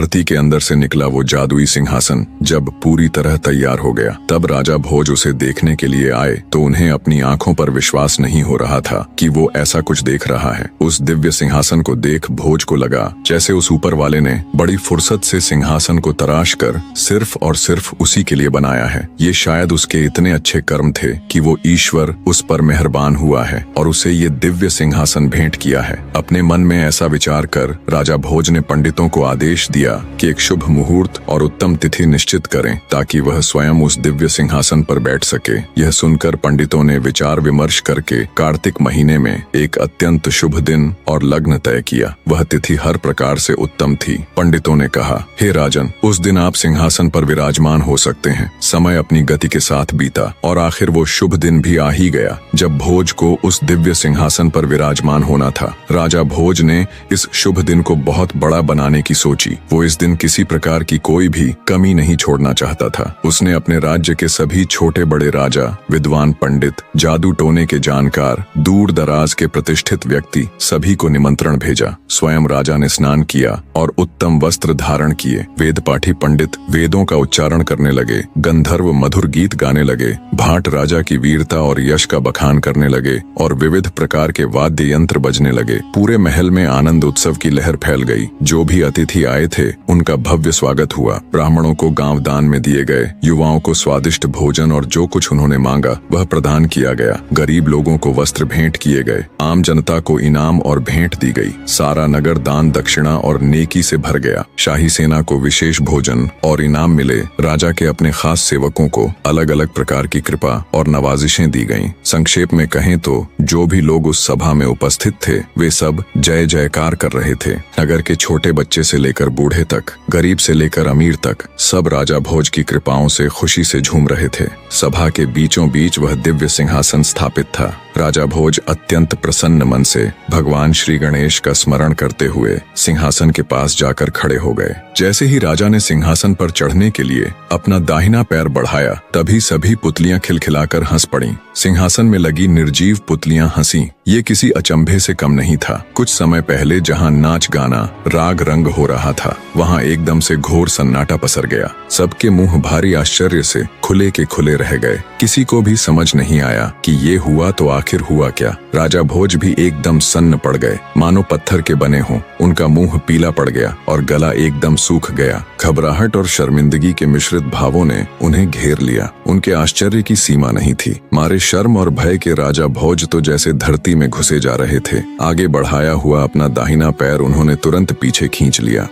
धरती के अंदर से निकला वो जादुई सिंहासन जब पूरी तरह तैयार हो गया, तब राजा भोज उसे देखने के लिए आए तो उन्हें अपनी आंखों पर विश्वास नहीं हो रहा था कि वो ऐसा कुछ देख रहा है। उस दिव्य सिंहासन को देख भोज को लगा जैसे उस ऊपर वाले ने बड़ी फुर्सत से सिंहासन को तराश कर सिर्फ और सिर्फ उसी के लिए बनाया है। ये शायद उसके इतने अच्छे कर्म थे कि वो ईश्वर उस पर मेहरबान हुआ है और उसे ये दिव्य सिंहासन भेंट किया है। अपने मन में ऐसा विचार कर राजा भोज ने पंडितों को आदेश दिया कि एक शुभ मुहूर्त और उत्तम तिथि निश्चित करें ताकि वह स्वयं उस दिव्य सिंहासन पर बैठ सके। यह सुनकर पंडितों ने विचार विमर्श करके कार्तिक महीने में एक अत्यंत शुभ दिन और लग्न तय किया। वह तिथि हर प्रकार से उत्तम थी। पंडितों ने कहा, हे राजन, उस दिन आप सिंहासन पर विराजमान हो सकते हैं। समय अपनी गति के साथ बीता और आखिर वो शुभ दिन भी आ ही गया जब भोज को उस दिव्य सिंहासन पर विराजमान होना था। राजा भोज ने इस शुभ दिन को बहुत बड़ा बनाने की सोची। वो इस दिन किसी प्रकार की कोई भी कमी नहीं छोड़ना चाहता था। उसने अपने राज्य के सभी छोटे बड़े राजा, विद्वान पंडित, जादू टोने के जानकार, दूर दराज के प्रतिष्ठित व्यक्ति सभी को निमंत्रण भेजा। स्वयं राजा ने स्नान किया और उत्तम वस्त्र धारण किए। वेद पाठी पंडित वेदों का उच्चारण करने लगे, गंधर्व मधुर गीत गाने लगे, भाट राजा की वीरता और यश का बखान करने लगे और विविध प्रकार के वाद्य यंत्र बजने लगे। पूरे महल में आनंद उत्सव की लहर फैल गई। जो भी अतिथि आए थे उनका भव्य स्वागत हुआ। ब्राह्मणों को गांव दान में दिए गए, युवाओं को स्वादिष्ट भोजन और जो कुछ उन्होंने मांगा वह प्रदान किया गया। गरीब लोगों को वस्त्र भेंट किए गए, आम जनता को इनाम और भेंट दी गई। सारा नगर दान दक्षिणा और नेकी से भर गया। शाही सेना को विशेष भोजन और इनाम मिले। राजा के अपने खास सेवकों को अलग अलग प्रकार की कृपा और नवाजिशें दी गईं। संक्षेप में कहें तो जो भी लोग उस सभा में उपस्थित थे वे सब जय जयकार कर रहे थे। नगर के छोटे बच्चे से लेकर बूढ़े तक, गरीब से लेकर अमीर तक, सब राजा भोज की कृपाओं से खुशी से झूम रहे थे। सभा के बीचों बीच वह दिव्य सिंहासन स्थापित था। राजा भोज अत्यंत प्रसन्न मन से भगवान श्री गणेश का स्मरण करते हुए सिंहासन के पास जाकर खड़े हो गए। जैसे ही राजा ने सिंहासन पर चढ़ने के लिए अपना दाहिना पैर बढ़ाया तभी सभी पुतलियां खिलखिलाकर हंस पड़ीं। सिंहासन में लगी निर्जीव पुतलियां हंसी। ये किसी अचंभे से कम नहीं था। कुछ समय पहले जहां नाच गाना राग रंग हो रहा था वहां एकदम से घोर सन्नाटा पसर गया। सबके मुंह भारी आश्चर्य से खुले के खुले रह गए। किसी को भी समझ नहीं आया कि ये हुआ तो आखिर हुआ क्या। राजा भोज भी एकदम सन्न पड़ गए, मानो पत्थर के बने हों। उनका मुंह पीला पड़ गया और गला एकदम सूख गया। घबराहट और शर्मिंदगी के मिश्रित भावों ने उन्हें घेर लिया। उनके आश्चर्य की सीमा नहीं थी। मारे शर्म और भय के राजा भोज तो जैसे धरती में घुसे जा रहे थे। आगे बढ़ाया हुआ अपना दाहिना पैर उन्होंने तुरंत पीछे खींच लिया।